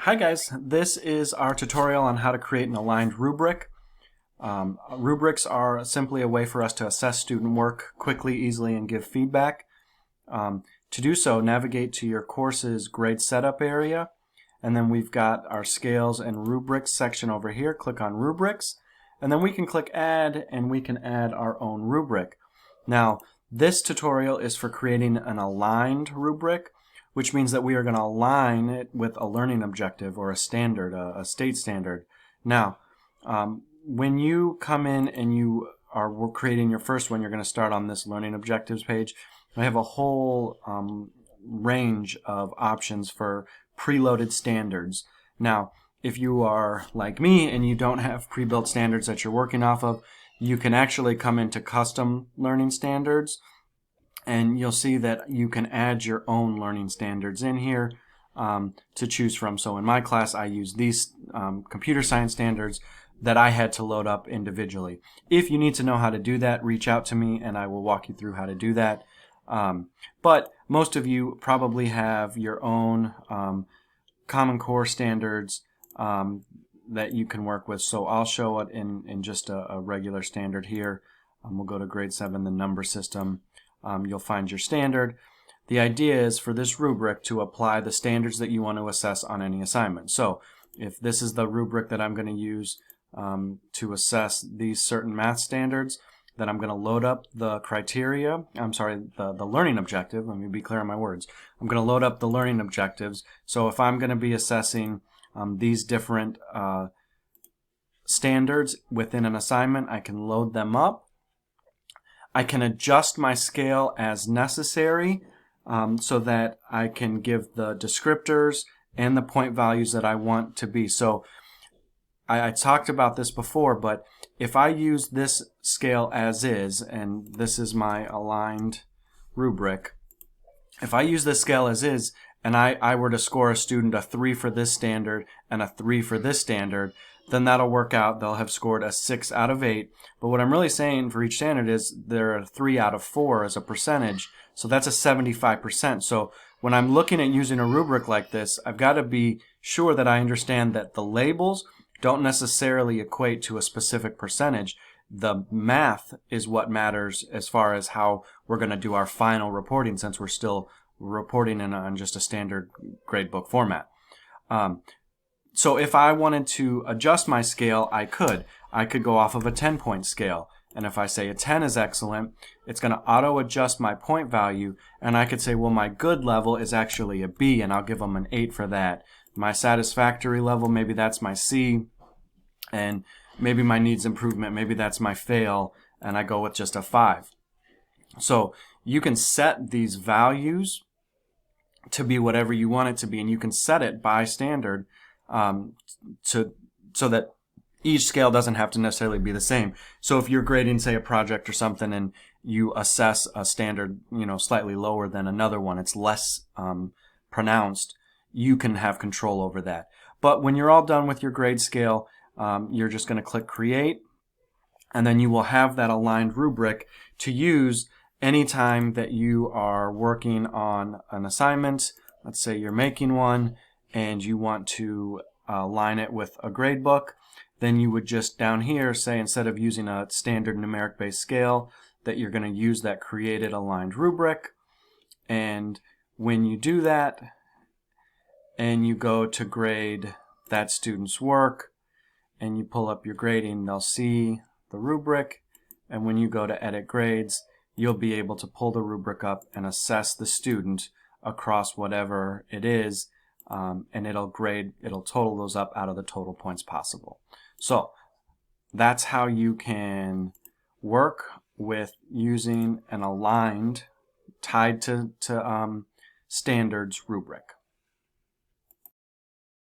Hi guys, this is our tutorial on how to create an aligned rubric. Rubrics are simply a way for us to assess student work quickly, easily, and give feedback. To do so, navigate to your course's grade setup area, and then we've got our scales and rubrics section over here. Click on rubrics, and then we can click add, and we can add our own rubric. Now, this tutorial is for creating an aligned rubric, which means that we are going to align it with a learning objective or a standard, a state standard. Now, when you come in and you are creating your first one, you're going to start on this learning objectives page. I have a whole range of options for preloaded standards. Now, if you are like me and you don't have pre-built standards that you're working off of, you can actually come into custom learning standards, and you'll see that you can add your own learning standards in here to choose from. So in my class, I use these computer science standards that I had to load up individually. If you need to know how to do that, reach out to me and I will walk you through how to do that. But most of you probably have your own Common Core standards that you can work with. So I'll show it in just a regular standard here. We'll go to grade 7, the number system. You'll find your standard. The idea is for this rubric to apply the standards that you want to assess on any assignment. So if this is the rubric that I'm going to use to assess these certain math standards, then I'm going to load up the criteria, the learning objective. Let me be clear on my words. I'm going to load up the learning objectives. So if I'm going to be assessing these different standards within an assignment, I can load them up. I can adjust my scale as necessary so that I can give the descriptors and the point values that I want to be. So I talked about this before, but if I use this scale as is, and this is my aligned rubric, if I use this scale as is and I were to score a student a 3 for this standard and a 3 for this standard, then that'll work out. They'll have scored a 6 out of 8. But what I'm really saying for each standard is they're a 3 out of 4 as a percentage. So that's a 75%. So when I'm looking at using a rubric like this, I've got to be sure that I understand that the labels don't necessarily equate to a specific percentage. The math is what matters as far as how we're going to do our final reporting, since we're still reporting on just a standard gradebook format. So if I wanted to adjust my scale, I could go off of a 10-point scale. And if I say a 10 is excellent, it's going to auto-adjust my point value. And I could say, well, my good level is actually a B, and I'll give them an 8 for that. My satisfactory level, maybe that's my C. And maybe my needs improvement, maybe that's my fail, and I go with just a 5. So you can set these values to be whatever you want it to be, and you can set it by standard so that each scale doesn't have to necessarily be the same. So if you're grading, say, a project or something, and you assess a standard, slightly lower than another one, it's less pronounced, you can have control over that. But when you're all done with your grade scale, you're just going to click Create, and then you will have that aligned rubric to use anytime that you are working on an assignment. Let's say you're making one and you want to align it with a grade book. Then you would just down here say, instead of using a standard numeric based scale, that you're going to use that created aligned rubric. And when you do that and you go to grade that student's work and you pull up your grading, they'll see the rubric. And when you go to edit grades, you'll be able to pull the rubric up and assess the student across whatever it is, and it'll total those up out of the total points possible. So that's how you can work with using an aligned, tied to standards rubric.